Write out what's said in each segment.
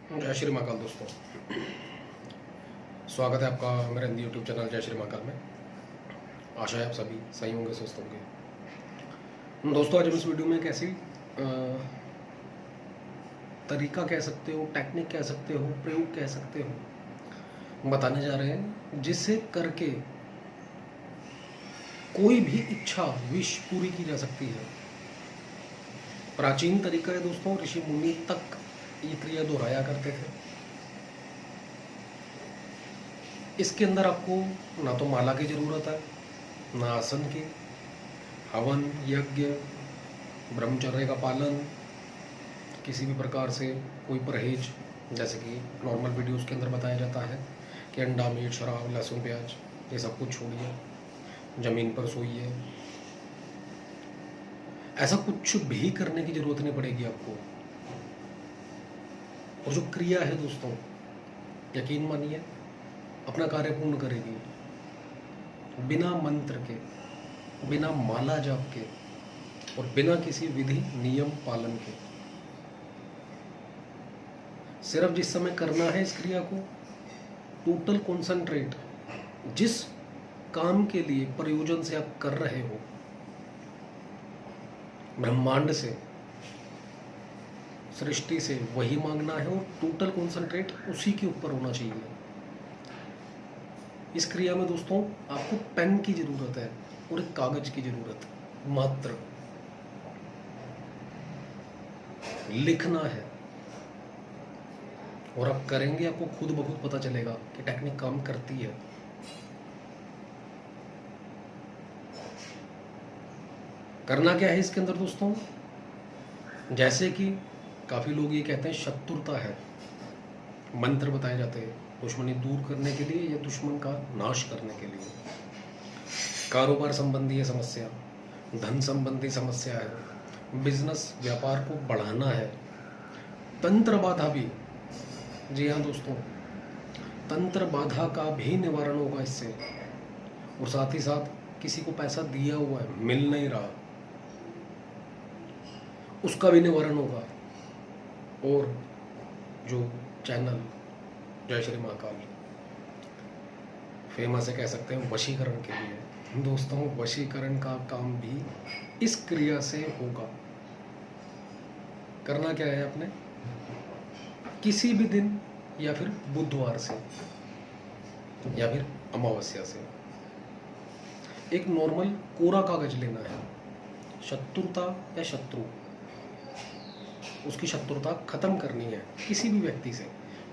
जय श्री महाकाल दोस्तों, स्वागत है आपका मेरे हिंदी यूट्यूब चैनल जय श्री महाकाल में। आशा है आप सभी सही होंगे, स्वस्थ होंगे। दोस्तों, आज हम इस वीडियो में एक ऐसी तरीका कह सकते हो, टेक्निक कह सकते हो, प्रयोग कह सकते हो, बताने जा रहे हैं जिससे करके कोई भी इच्छा विश पूरी की जा सकती है। प्राचीन तरीका है दोस्तों, ऋषि मुनि तक ये क्रिया दोहराया करते थे। इसके अंदर आपको ना तो माला की जरूरत है, ना आसन की। हवन, यज्ञ, ब्रह्मचर्य का पालन, किसी भी प्रकार से कोई परहेज, जैसे कि नॉर्मल वीडियोस के अंदर बताया जाता है कि अंडा, मीट, शराब, लहसुन, प्याज, ये सब कुछ छोड़िए, जमीन पर सोइए। ऐसा कुछ भी करने की जरूरत नहीं पड़ेगी आपको। और जो क्रिया है दोस्तों, यकीन मानिए अपना कार्य पूर्ण करेगी, बिना मंत्र के, बिना माला जाप के और बिना किसी विधि नियम पालन के। सिर्फ जिस समय करना है इस क्रिया को, टोटल कॉन्सेंट्रेट जिस काम के लिए प्रयोजन से आप कर रहे हो, ब्रह्मांड से, सृष्टि से वही मांगना है और टोटल कॉन्सेंट्रेट उसी के ऊपर होना चाहिए। इस क्रिया में दोस्तों आपको पेन की जरूरत है और एक कागज की जरूरत है, मात्र लिखना है। और आप करेंगे, आपको खुद ब खुद पता चलेगा कि टेक्निक काम करती है। करना क्या है इसके अंदर दोस्तों, जैसे कि काफ़ी लोग ये कहते हैं शत्रुता है, मंत्र बताए जाते हैं दुश्मनी दूर करने के लिए या दुश्मन का नाश करने के लिए। कारोबार संबंधी है समस्या, धन संबंधी समस्या है, बिजनेस व्यापार को बढ़ाना है, तंत्र बाधा भी। जी हाँ दोस्तों, तंत्र बाधा का भी निवारण होगा इससे। और साथ ही साथ किसी को पैसा दिया हुआ है, मिल नहीं रहा, उसका भी निवारण होगा। और जो चैनल जय श्री महाकाल फेमस है, कह सकते हैं वशीकरण के लिए। दोस्तों, वशीकरण का काम भी इस क्रिया से होगा। करना क्या है आपने, किसी भी दिन या फिर बुधवार से या फिर अमावस्या से एक नॉर्मल कोरा कागज लेना है। शत्रुता या शत्रु, उसकी शत्रुता खत्म करनी है किसी भी व्यक्ति से।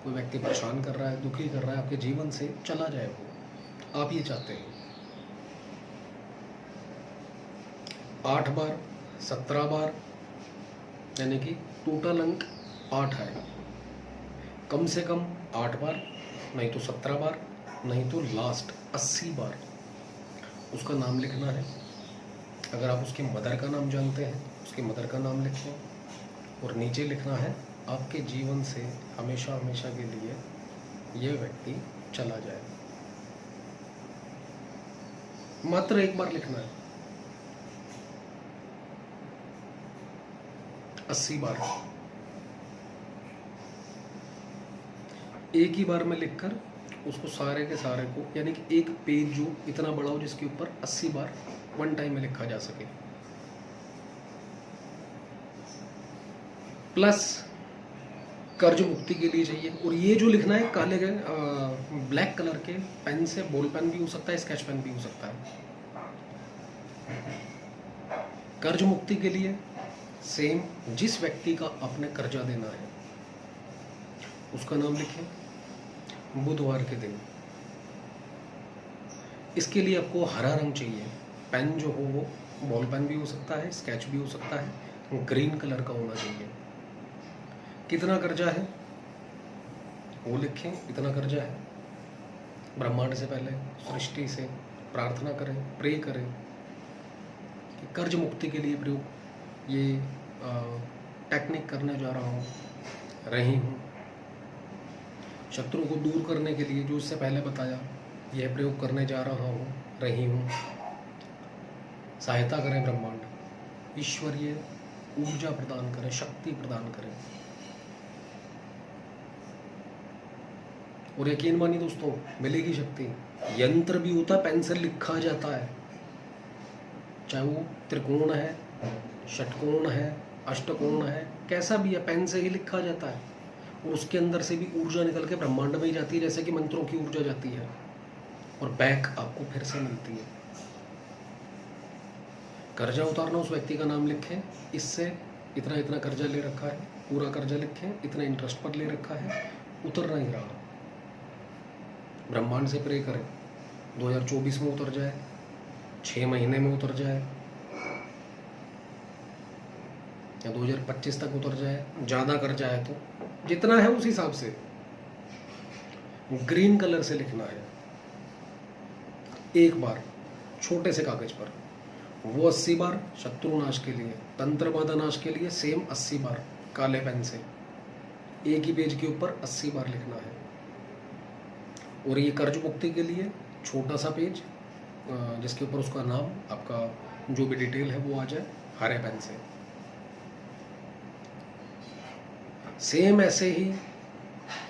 कोई व्यक्ति परेशान कर रहा है, दुखी कर रहा है, आपके जीवन से चला जाए वो, आप ये चाहते हैं। 8 बार, 17 बार, यानी कि टोटल अंक 8 है। कम से कम 8 बार, नहीं तो 17 बार, नहीं तो लास्ट 80 बार उसका नाम लिखना है। अगर आप उसकी मदर का नाम जानते हैं, उसकी मदर का नाम लिखें और नीचे लिखना है आपके जीवन से हमेशा हमेशा के लिए ये व्यक्ति चला जाए। मात्र एक बार लिखना है, 80 बार। एक ही बार में लिखकर उसको सारे के सारे को, यानी कि एक पेज जो इतना बड़ा हो जिसके ऊपर 80 बार वन टाइम में लिखा जा सके। प्लस कर्ज मुक्ति के लिए चाहिए। और ये जो लिखना है काले ब्लैक कलर के पेन से, बॉल पेन भी हो सकता है, स्केच पेन भी हो सकता है। कर्ज मुक्ति के लिए सेम जिस व्यक्ति का आपने कर्जा देना है उसका नाम लिखें, बुधवार के दिन। इसके लिए आपको हरा रंग चाहिए। पेन जो हो वो बॉल पेन भी हो सकता है, स्केच भी हो सकता है, ग्रीन कलर का होना चाहिए। कितना कर्जा है वो लिखें, इतना कर्जा है। ब्रह्मांड से पहले, सृष्टि से प्रार्थना करें, प्रे करें कि कर्ज मुक्ति के लिए प्रयोग ये टेक्निक करने जा रहा हूँ, रही हूँ। शत्रु को दूर करने के लिए जो इससे पहले बताया, यह प्रयोग करने जा रहा हूँ, रही हूँ। सहायता करें ब्रह्मांड, ईश्वरीय ऊर्जा प्रदान करें, शक्ति प्रदान करें। और यकीन मानिए दोस्तों, मिलेगी शक्ति। यंत्र भी होता है, पेन से लिखा जाता है, चाहे वो त्रिकोण है, षटकोण है, अष्टकोण है, कैसा भी है, पेन से ही लिखा जाता है। और उसके अंदर से भी ऊर्जा निकल के ब्रह्मांड में ही जाती है, जैसे कि मंत्रों की ऊर्जा जाती है, और बैक आपको फिर से मिलती है। कर्जा उतारना, उस व्यक्ति का नाम लिखें, इससे इतना इतना कर्जा ले रखा है, पूरा कर्जा लिखें, इतना इंटरेस्ट पर ले रखा है, उतर नहीं रहा। ब्रह्मांड से प्रे करें 2024 में उतर जाए, 6 महीने में उतर जाए, या 2025 तक उतर जाए। ज़्यादा कर्जा है तो जितना है उस हिसाब से ग्रीन कलर से लिखना है एक बार छोटे से कागज पर। वो 80 बार शत्रु नाश के लिए, तंत्र बाधा नाश के लिए सेम 80 बार काले पेन से एक ही पेज के ऊपर 80 बार लिखना है। और ये कर्ज मुक्ति के लिए छोटा सा पेज जिसके ऊपर उसका नाम, आपका जो भी डिटेल है वो आ जाए, हरे पेन से। सेम ऐसे ही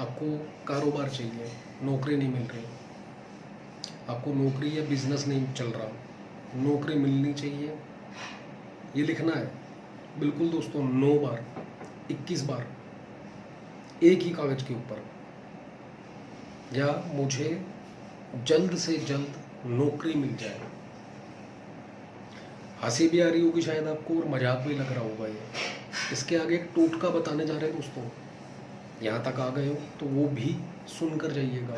आपको कारोबार चाहिए, नौकरी नहीं मिल रही, आपको नौकरी या बिजनेस नहीं चल रहा, नौकरी मिलनी चाहिए, ये लिखना है बिल्कुल दोस्तों 9 बार 21 बार एक ही कागज के ऊपर। या मुझे जल्द से जल्द नौकरी मिल जाए। हंसी भी आ रही होगी शायद आपको और मजाक भी लग रहा होगा ये। इसके आगे एक टोटका बताने जा रहे हैं दोस्तों, यहाँ तक आ गए हो तो वो भी सुनकर जाइएगा।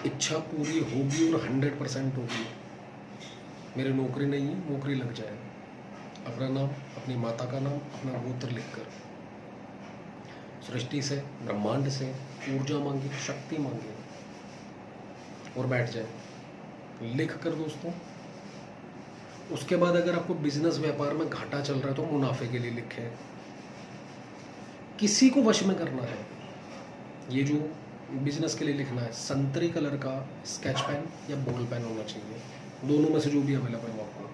इच्छा पूरी होगी और 100% होगी। मेरी नौकरी नहीं है, नौकरी लग जाए। अपना नाम, अपनी माता का नाम, अपना गोत्र लिखकर सृष्टि से, ब्रह्मांड से ऊर्जा मांगी, शक्ति मांगी और बैठ जाए लिख कर दोस्तों। उसके बाद अगर आपको बिजनेस व्यापार में घाटा चल रहा है तो मुनाफे के लिए लिखें। किसी को वश में करना है, ये जो बिजनेस के लिए लिखना है, संतरी कलर का स्केच पेन या बॉल पेन होना चाहिए, दोनों में से जो भी अवेलेबल हो आपको।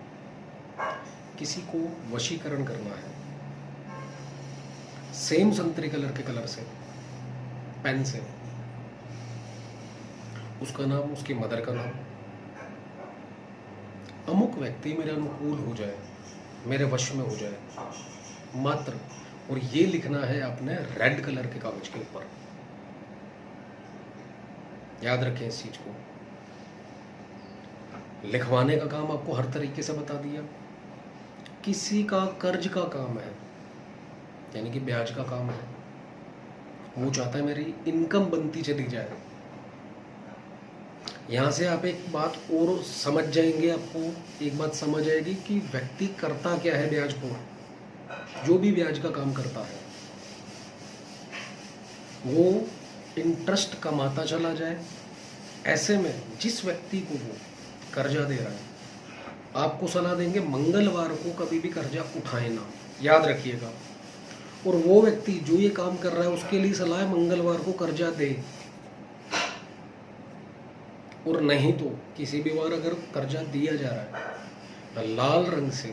किसी को वशीकरण करना है, सेम संतरी कलर के कलर से, पेन से, उसका नाम, उसकी मदर का नाम, अमुक व्यक्ति मेरे अनुकूल हो जाए, मेरे वश में हो जाए मात्र। और ये लिखना है आपने रेड कलर के कागज के ऊपर। याद रखें इस चीज को। लिखवाने का काम आपको हर तरीके से बता दिया। किसी का कर्ज का काम है, यानी कि ब्याज का काम है, वो चाहता है मेरी इनकम बनती चली जाए। यहाँ से आप एक बात और समझ जाएंगे, आपको एक बात समझ आएगी कि व्यक्ति करता क्या है ब्याज को। जो भी ब्याज का काम करता है वो इंटरेस्ट कमाता चला जाए। ऐसे में जिस व्यक्ति को वो कर्जा दे रहा है, आपको सलाह देंगे मंगलवार को कभी भी कर्जा उठाए ना, याद रखिएगा। और वो व्यक्ति जो ये काम कर रहा है उसके लिए सलाह है मंगलवार को कर्जा दे। और नहीं तो किसी भी बार अगर कर्जा दिया जा रहा है, लाल रंग से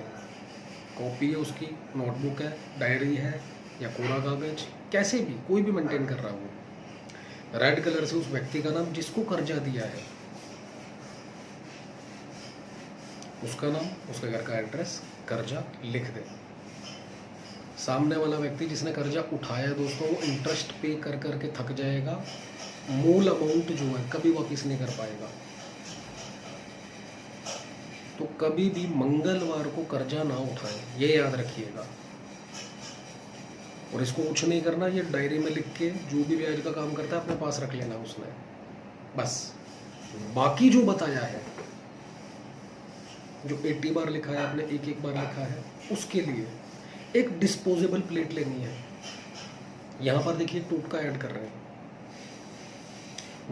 कॉपी है उसकी, नोटबुक है, डायरी है या कोरा कागज, कैसे भी कोई भी मेंटेन कर रहा हो, रेड कलर से उस व्यक्ति का नाम जिसको कर्जा दिया है, उसका नाम, उसके घर का एड्रेस, कर्जा लिख दे। सामने वाला व्यक्ति जिसने कर्जा उठाया दोस्तों, वो इंटरेस्ट पे कर करके थक जाएगा, मूल अमाउंट जो है कभी वापिस नहीं कर पाएगा। तो कभी भी मंगलवार को कर्जा ना उठाएं, ये याद रखिएगा। और इसको कुछ नहीं करना, ये डायरी में लिख के जो भी ब्याज का काम करता है अपने पास रख लेना उसने, बस। बाकी जो बताया है, जो 80 बार लिखा है आपने, एक बार लिखा है, उसके लिए एक डिस्पोजेबल प्लेट लेनी है। यहां पर देखिए टोटका ऐड कर रहे हैं।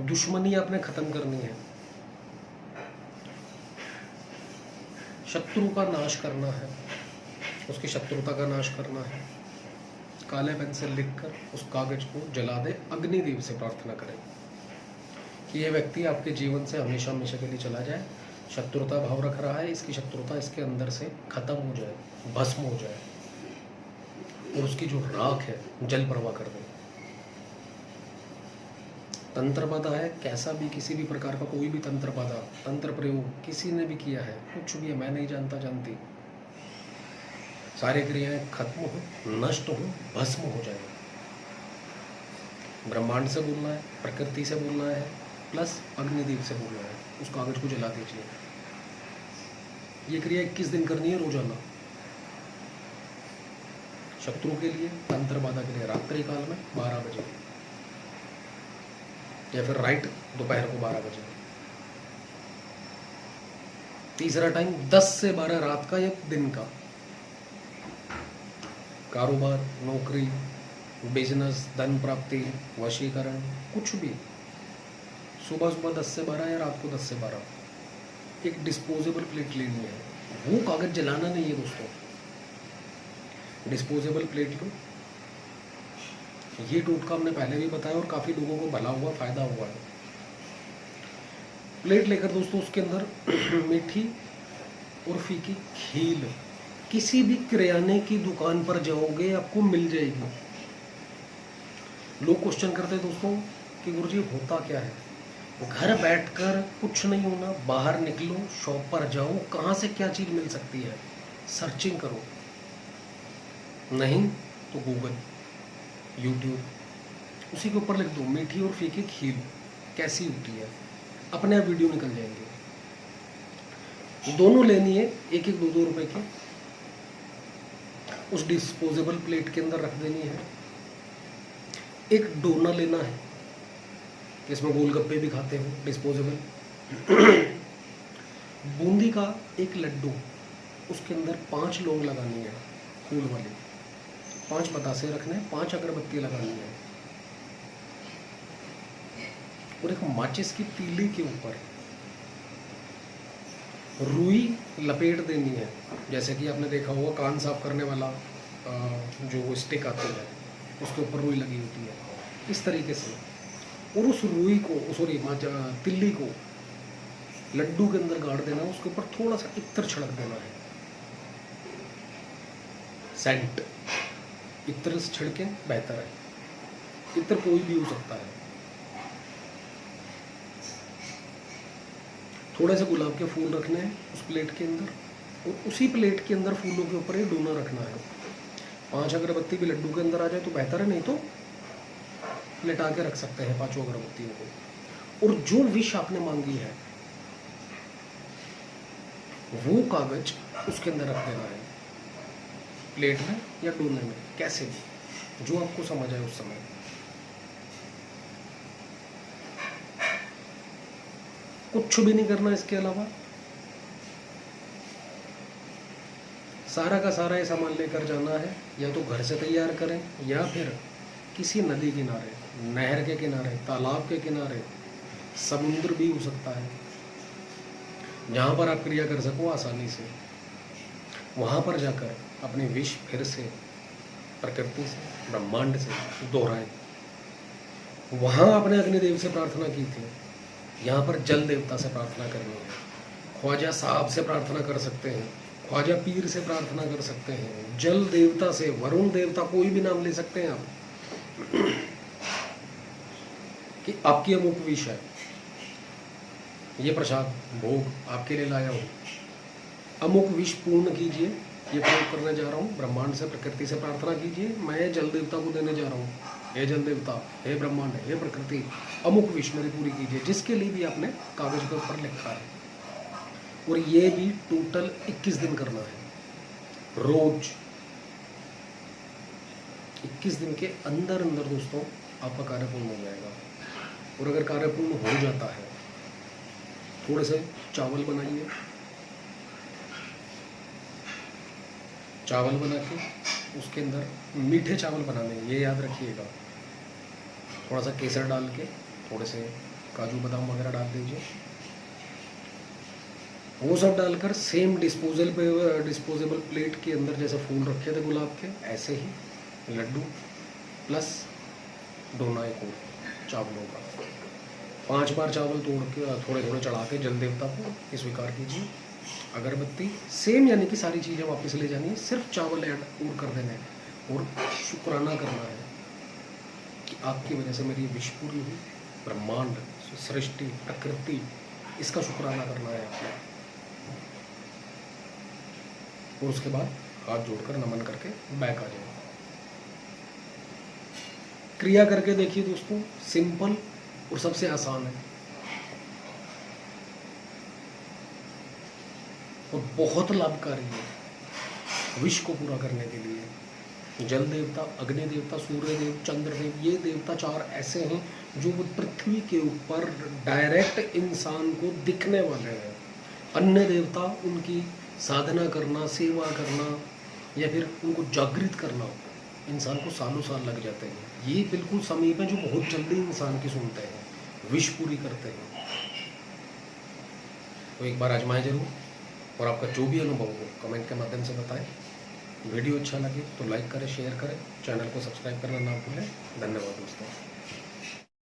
दुश्मनी आपने खत्म करनी है, शत्रु का नाश करना है, उसकी शत्रुता का नाश करना है। काले पेन से लिखकर उस कागज को जला दे, अग्निदेव से प्रार्थना करें कि यह व्यक्ति आपके जीवन से हमेशा हमेशा के लिए चला जाए। शत्रुता भाव रख रहा है, इसकी शत्रुता इसके अंदर से खत्म हो जाए, भस्म हो जाए, और उसकी जो राख है जल प्रवाह कर दे। तंत्र बाधा है, कैसा भी किसी भी प्रकार का कोई भी तंत्र बाधा, तंत्र प्रयोग किसी ने भी किया है, कुछ भी है, मैं नहीं जानता जानती, सारी क्रियाएं खत्म हो, नष्ट हो, भस्म हो जाए। ब्रह्मांड से बोलना है, प्रकृति से बोलना है, प्लस अग्निदेव से बोलना है, उस कागज को जला दीजिए। ये क्रिया 21 दिन करनी है रोजाना। शत्रु के लिए, तंत्र बाधा के लिए रात्रि काल में 12 बजे या फिर राइट दोपहर को 12 बजे। तीसरा टाइम 10 से 12 रात का या दिन का। कारोबार, नौकरी, बिजनेस, धन प्राप्ति, वशीकरण, कुछ भी सुबह सुबह 10 से 12 या रात को 10 से 12 एक डिस्पोजेबल प्लेट लेनी है। वो कागज जलाना नहीं है दोस्तों, डिस्पोजेबल प्लेट लो। ये टोटका हमने पहले भी बताया और काफ़ी लोगों को भला हुआ, फायदा हुआ है। प्लेट लेकर दोस्तों उसके अंदर मीठी और फीकी खील, किसी भी किराने की दुकान पर जाओगे आपको मिल जाएगी। लोग क्वेश्चन करते हैं दोस्तों कि गुरुजी होता क्या है। घर बैठकर कुछ नहीं होना, बाहर निकलो, शॉप पर जाओ, कहाँ से क्या चीज़ मिल सकती है, सर्चिंग करो। नहीं तो गूगल, यूट्यूब, उसी के ऊपर लिख दो मीठी और फीकी खीर कैसी होती है, अपने आप वीडियो निकल जाएंगे। दोनों लेनी है, एक एक 2-2 रुपए की। उस डिस्पोजेबल प्लेट के अंदर रख देनी है। एक डोना लेना है, इसमें गोलगप्पे भी खाते हो, डिस्पोजेबल। बूंदी का एक लड्डू, उसके अंदर 5 लौंग लगानी है फूल वाली, 5 बतासे रखने हैं, 5 अगरबत्ती लगानी है और एक माचिस की तीली के ऊपर रुई लपेट देनी है। जैसे कि आपने देखा होगा कान साफ करने वाला जो स्टिक आती है उसके ऊपर रुई लगी होती है, इस तरीके से। और उस रुई को, सॉरी तिल्ली को लड्डू के अंदर गाड़ देना, उसके ऊपर थोड़ा सा इत्र छिड़क देना है, सेंट। इत्र से छिड़के बेहतर है, इत्र कोई भी हो सकता है। थोड़े से गुलाब के फूल रखने हैं उस प्लेट के अंदर, और उसी प्लेट के अंदर फूलों के ऊपर ये डोना रखना है। 5 अगरबत्ती भी लड्डू के अंदर आ जाए तो बेहतर है, नहीं तो लेटा के रख सकते हैं 5 अगरबत्तियों को। और जो विश आपने मांगी है वो कागज उसके अंदर रख देना है, प्लेट में या डोने में, कैसे भी, जो आपको समझ आए उस समय। कुछ भी नहीं करना इसके अलावा। सारा का सारा ये सामान लेकर जाना है, या तो घर से तैयार करें या फिर किसी नदी किनारे, नहर के किनारे, तालाब के किनारे, समुद्र भी हो सकता है, जहाँ पर आप क्रिया कर सको आसानी से। वहाँ पर जाकर अपनी विश फिर से प्रकृति से, ब्रह्मांड से दोहराएं। वहाँ आपने अग्निदेव से प्रार्थना की थी, यहाँ पर जल देवता से प्रार्थना करनी है। ख्वाजा साहब से प्रार्थना कर सकते हैं, ख्वाजा पीर से प्रार्थना कर सकते हैं, जल देवता से, वरुण देवता, कोई भी नाम ले सकते हैं आप कि आपकी अमुक विश है, ये प्रसाद भोग आपके लिए लाया हूँ, अमुक विश पूर्ण कीजिए, ये प्रयोग करने जा रहा हूँ। ब्रह्मांड से, प्रकृति से प्रार्थना कीजिए, मैं जल देवता को देने जा रहा हूँ। हे जल देवता, हे ब्रह्मांड, हे प्रकृति, अमुक विश मेरी पूरी कीजिए, जिसके लिए भी आपने कागज के ऊपर लिखा है। और ये भी टोटल 21 दिन करना है, रोज 21 दिन के अंदर अंदर दोस्तों आपका कार्य पूर्ण हो जाएगा। और अगर कार्य पूर्ण हो जाता है, थोड़े से चावल बनाइए, चावल बना के उसके अंदर मीठे चावल बनाने हैं, ये याद रखिएगा। थोड़ा सा केसर डाल के, थोड़े से काजू बादाम वगैरह डाल दीजिए, वो सब डालकर सेम डिस्पोजेबल प्लेट के अंदर जैसे फूल रखे थे गुलाब के, ऐसे ही लड्डू प्लस डोना एक और चावलों का। 5 बार चावल तोड़ के थोड़े थोड़े चढ़ा के जल देवता को स्वीकार कीजिए। अगरबत्ती सेम, यानी कि सारी चीज़ें वापस ले जानी है, सिर्फ चावल ऐड और कर देने हैं और शुक्राना करना है कि आपकी वजह से मेरी विश पूरी हुई, ब्रह्मांड, सृष्टि, प्रकृति, इसका शुक्राना करना है आपको। और उसके बाद हाथ जोड़कर नमन करके बैक आ जाए। क्रिया करके देखिए दोस्तों, सिंपल और सबसे आसान है और बहुत लाभकारी है विश को पूरा करने के लिए। जल देवता, अग्नि देवता, सूर्य देव, चंद्रदेव, ये देवता 4 ऐसे हैं जो पृथ्वी के ऊपर डायरेक्ट इंसान को दिखने वाले हैं। अन्य देवता उनकी साधना करना, सेवा करना या फिर उनको जागृत करना इंसान को सालों साल लग जाते हैं। ये बिल्कुल समीप है जो बहुत जल्दी इंसान की सुनते हैं, विश पूरी करते हैं। तो एक बार आजमाएं जरूर और आपका जो भी अनुभव हो कमेंट के माध्यम से बताएं। वीडियो अच्छा लगे तो लाइक करें, शेयर करें, चैनल को सब्सक्राइब करना ना भूलें। धन्यवाद।